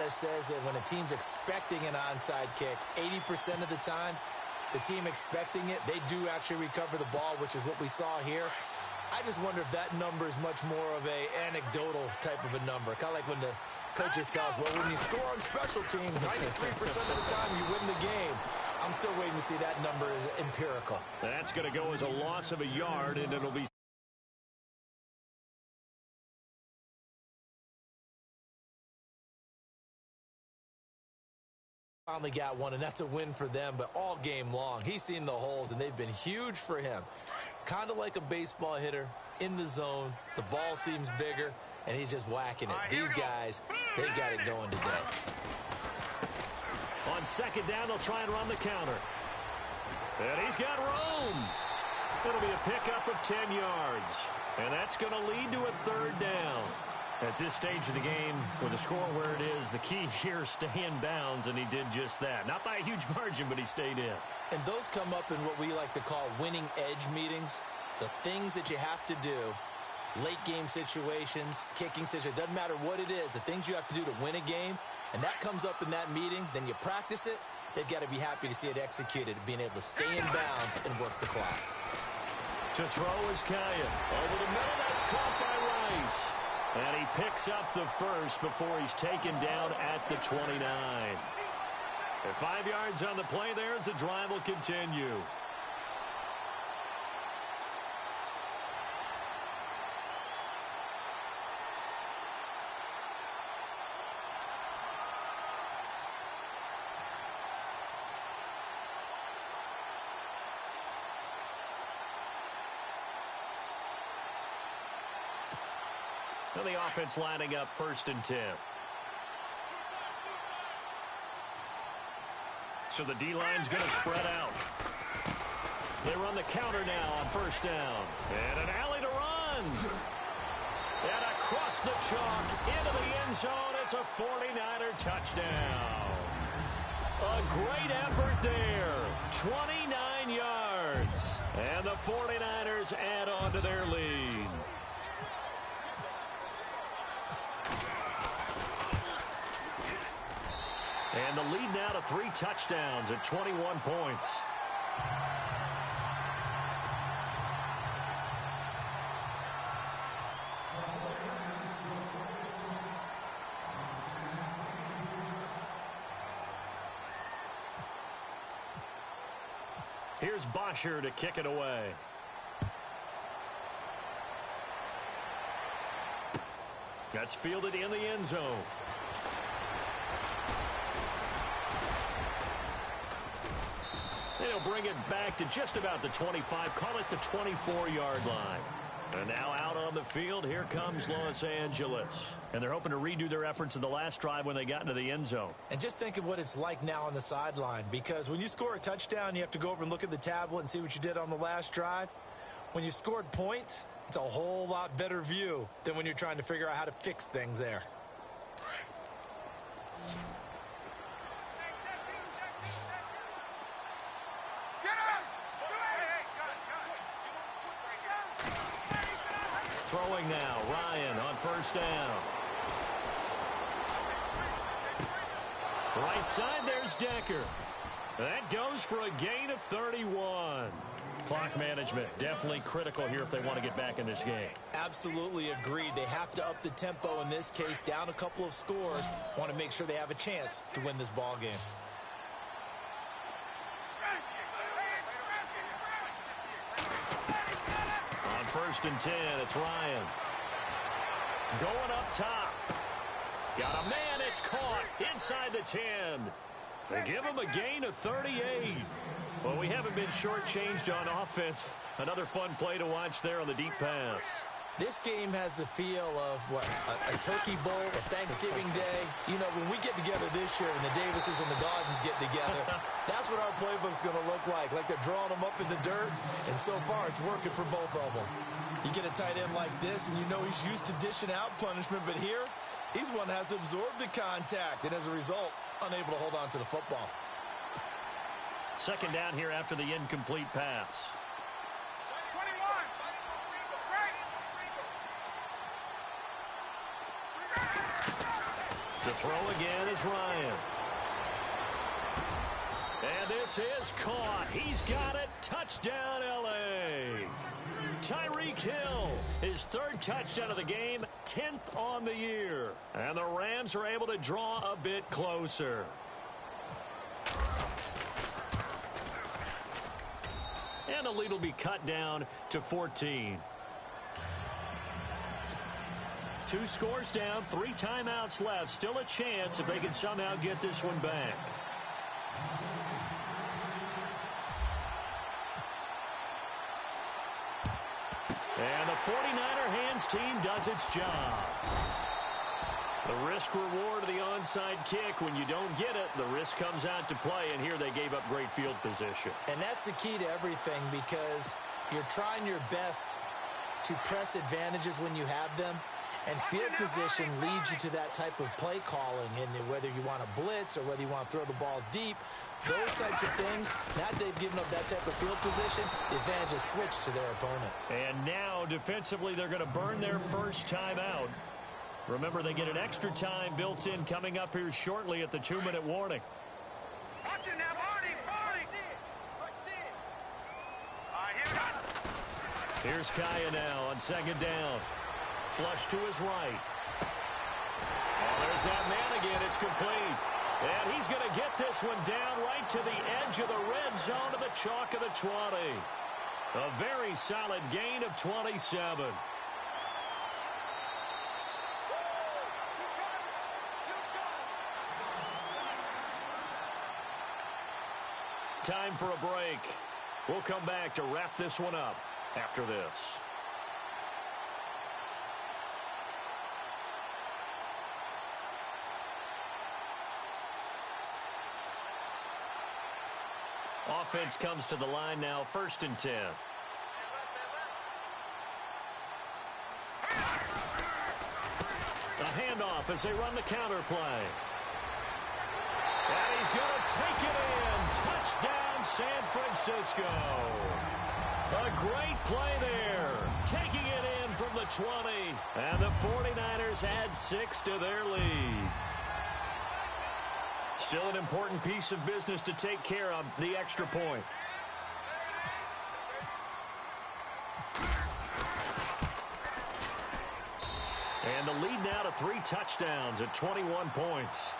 data says that when a team's expecting an onside kick, 80% of the time, the team expecting it, they do actually recover the ball, which is what we saw here. I just wonder if that number is much more of a anecdotal type of a number. Kind of like when the coaches tell us, well, when you score on special teams, 93% of the time you win the game. I'm still waiting to see that number is empirical. That's going to go as a loss of a yard, and it'll be finally got one, and that's a win for them, but all game long, he's seen the holes, and they've been huge for him. Kind of like a baseball hitter in the zone. The ball seems bigger, and he's just whacking it. These guys, they got it going today. On second down, they'll try and run the counter. And he's got room. It'll be a pickup of 10 yards. And that's going to lead to a third down. At this stage of the game, with the score where it is, the key here is stay in bounds, and he did just that. Not by a huge margin, but he stayed in. And those come up in what we like to call winning edge meetings. The things that you have to do, late game situations, kicking situations, doesn't matter what it is, the things you have to do to win a game, and that comes up in that meeting, then you practice it, they've got to be happy to see it executed, being able to stay in bounds and work the clock. To throw is Kaya. Over the middle, that's caught by Rice. And he picks up the first before he's taken down at the 29. At 5 yards on the play there, as the drive will continue. So the offense lining up 1st and 10. So the D-line's going to spread out. They run the counter now on 1st down. And an alley to run. And across the chalk into the end zone. It's a 49er touchdown. A great effort there. 29 yards. And the 49ers add on to their lead. And the lead now to 3 touchdowns at 21 points. Here's Bosher to kick it away. That's fielded in the end zone. They'll bring it back to just about the 25, call it the 24-yard line. And now out on the field, here comes Los Angeles. And they're hoping to redo their efforts in the last drive when they got into the end zone. And just think of what it's like now on the sideline, because when you score a touchdown, you have to go over and look at the tablet and see what you did on the last drive. When you scored points, it's a whole lot better view than when you're trying to figure out how to fix things there. Throwing now, Ryan on 1st down. Right side, there's Decker. That goes for a gain of 31. Clock management definitely critical here if they want to get back in this game. Absolutely agreed. They have to up the tempo in this case, down a couple of scores. Want to make sure they have a chance to win this ball game. On 1st and 10, it's Ryan. Going up top. Got a man, it's caught inside the 10. They give him a gain of 38. Well, we haven't been shortchanged on offense. Another fun play to watch there on the deep pass. This game has the feel of, what, a turkey bowl, a Thanksgiving day. You know, when we get together this year and the Davises and the Gardens get together, that's what our playbook's going to look like they're drawing them up in the dirt, and so far it's working for both of them. You get a tight end like this, and you know he's used to dishing out punishment, but here, he's one that has to absorb the contact, and as a result, unable to hold on to the football. Second down here after the incomplete pass. To To throw again is Ryan. And this is caught. He's got it. Touchdown, L.A. Tyreek Hill, his third touchdown of the game, 10th on the year. And the Rams are able to draw a bit closer. And the lead will be cut down to 14. 2 scores down, 3 timeouts left. Still a chance if they can somehow get this one back. And the 49er hands team does its job. The risk-reward of the onside kick. When you don't get it, the risk comes out to play, and here they gave up great field position. And that's the key to everything, because you're trying your best to press advantages when you have them, and field position leads you to that type of play calling, and whether you want to blitz or whether you want to throw the ball deep, those types of things, now they've given up that type of field position, the advantage is switched to their opponent. And now, defensively, they're going to burn their first time out. Remember, they get an extra time built in coming up here shortly at the 2-minute warning. Watch it now, Barney! Here's Kaya now on second down. Flush to his right. Oh, there's that man again. It's complete. And he's going to get this one down right to the edge of the red zone of the chalk of the 20. A very solid gain of 27. Time for a break. We'll come back to wrap this one up after this. Offense comes to the line now, 1st and 10. A handoff as they run the counter play. And he's going to take it in. Touchdown, San Francisco. A great play there. Taking it in from the 20. And the 49ers add 6 to their lead. Still an important piece of business to take care of, the extra point. And the lead now to 3 touchdowns at 21 points.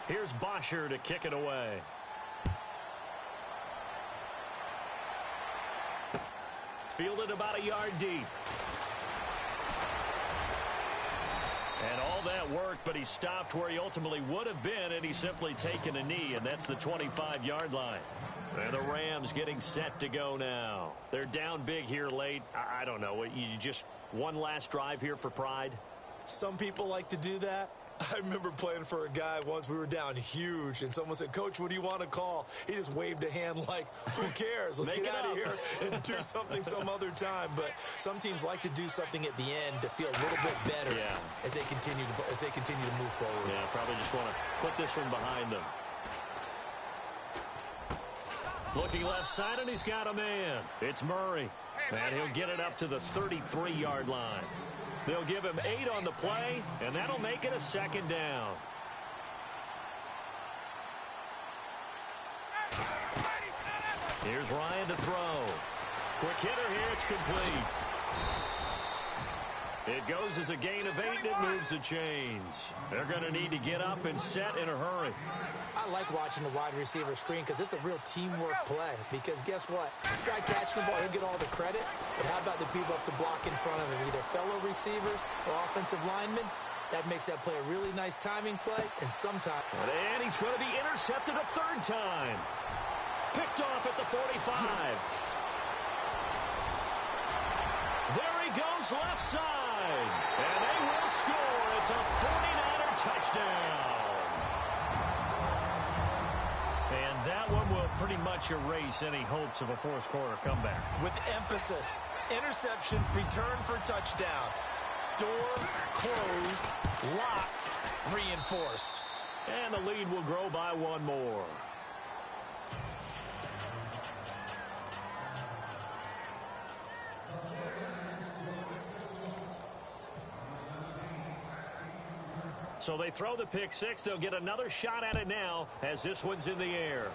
Here's Bosher to kick it away. Fielded about a yard deep. And all that work, but he stopped where he ultimately would have been, and he's simply taken a knee, and that's the 25-yard line. And the Rams getting set to go now. They're down big here late. I don't know. You just one last drive here for pride? Some people like to do that. I remember playing for a guy once. We were down huge, and someone said, "Coach, what do you want to call?" He just waved a hand like, "Who cares? Let's get out of here and do something some other time." But some teams like to do something at the end to feel a little bit better as they continue to move forward. Yeah, probably just want to put this one behind them. Looking left side, and he's got a man. It's Murray, and he'll get it up to the 33-yard line. They'll give him 8 on the play, and that'll make it a 2nd down. Here's Ryan to throw. Quick hitter here, it's complete. It goes as a gain of 8, and it moves the chains. They're going to need to get up and set in a hurry. I like watching the wide receiver screen because it's a real teamwork play. Because guess what? The guy catching the ball, he'll get all the credit. But how about the people up to block in front of him, either fellow receivers or offensive linemen? That makes that play a really nice timing play, and sometimes... And he's going to be intercepted a 3rd time. Picked off at the 45. There he goes left side. And they will score. It's a 49er touchdown. And that one will pretty much erase any hopes of a 4th quarter comeback. With emphasis, interception, return for touchdown. Door closed, locked, reinforced. And the lead will grow by one more. So they throw the pick six. They'll get another shot at it now as this one's in the air.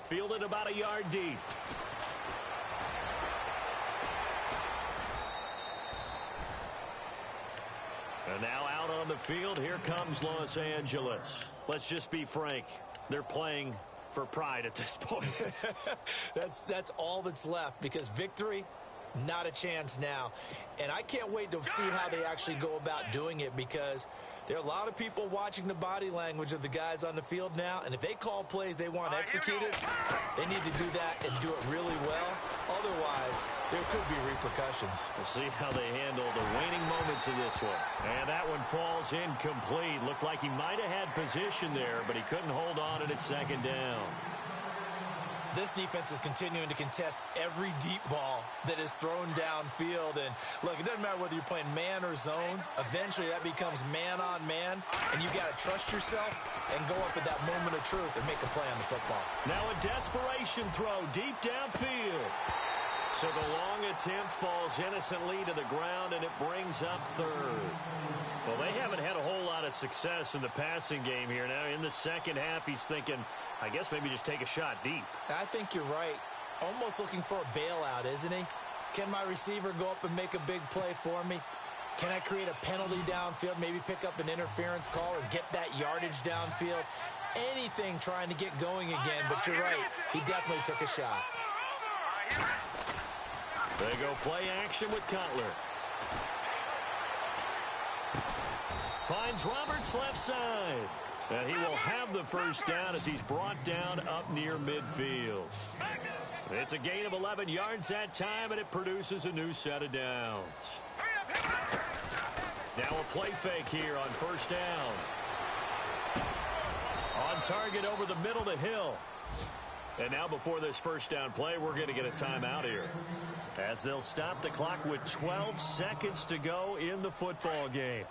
Fielded about a yard deep. And now out on the field, here comes Los Angeles. Let's just be frank. They're playing for pride at this point. That's all that's left, because victory, not a chance now. And I can't wait to see how they actually go about doing it, because there are a lot of people watching the body language of the guys on the field now, and if they call plays they want executed, they need to do that and do it really well. Otherwise, there could be repercussions. We'll see how they handle the waning moments of this one. And that one falls incomplete. Looked like he might have had position there, but he couldn't hold on at second down. This defense is continuing to contest every deep ball that is thrown downfield. And, look, it doesn't matter whether you're playing man or zone. Eventually, that becomes man-on-man, and you've got to trust yourself and go up at that moment of truth and make a play on the football. Now a desperation throw deep downfield. So the long attempt falls innocently to the ground, and it brings up third. Well, they haven't had a whole lot of success in the passing game here. Now, in the second half, he's thinking, I guess maybe just take a shot deep. I think you're right. Almost looking for a bailout, isn't he? Can my receiver go up and make a big play for me? Can I create a penalty downfield, maybe pick up an interference call or get that yardage downfield? Anything trying to get going again, but you're right. He definitely took a shot. They go play action with Cutler. Finds Roberts left side. And he will have the first down as he's brought down up near midfield. It's a gain of 11 yards that time, and it produces a new set of downs. Now a play fake here on first down. On target over the middle to Hill. And now before this first down play, we're going to get a timeout here, as they'll stop the clock with 12 seconds to go in the football game.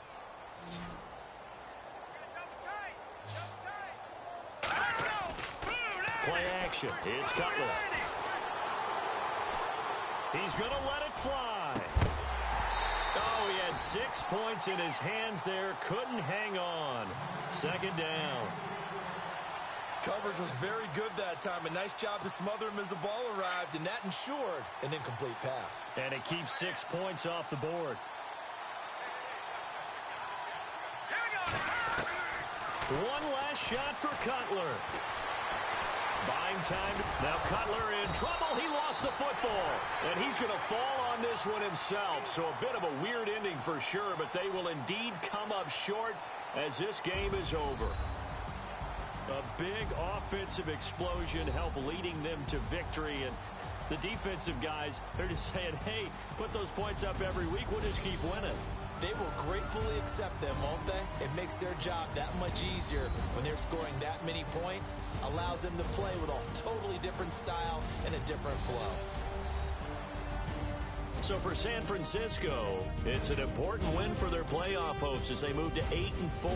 Play action. It's Cutler. He's going to let it fly. Oh, he had 6 points in his hands there. Couldn't hang on. Second down. Coverage was very good that time. A nice job to smother him as the ball arrived, and that ensured an incomplete pass. And it keeps 6 points off the board. One last shot for Cutler. Buying time. Now Cutler in trouble. He lost the football. And he's going to fall on this one himself. So a bit of a weird ending for sure, but they will indeed come up short as this game is over. A big offensive explosion helped leading them to victory. And the defensive guys, they're just saying, hey, put those points up every week. We'll just keep winning. They will gratefully accept them, won't they? It makes their job that much easier when they're scoring that many points. Allows them to play with a totally different style and a different flow. So for San Francisco, it's an important win for their playoff hopes as they move to 8-4.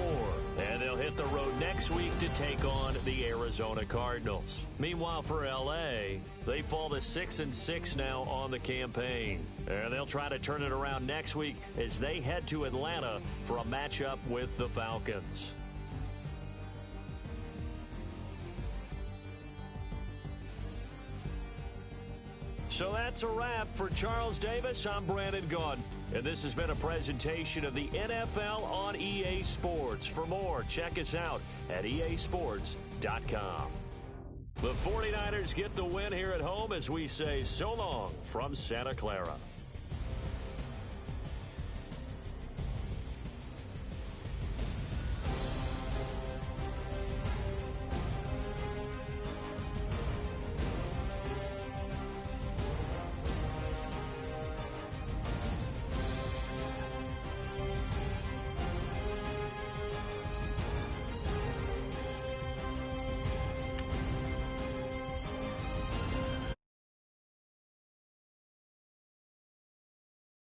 And they'll hit the road next week to take on the Arizona Cardinals. Meanwhile, for L.A., they fall to 6-6 now on the campaign. And they'll try to turn it around next week as they head to Atlanta for a matchup with the Falcons. So that's a wrap. For Charles Davis, I'm Brandon Gaudin. And this has been a presentation of the NFL on EA Sports. For more, check us out at easports.com. The 49ers get the win here at home as we say so long from Santa Clara.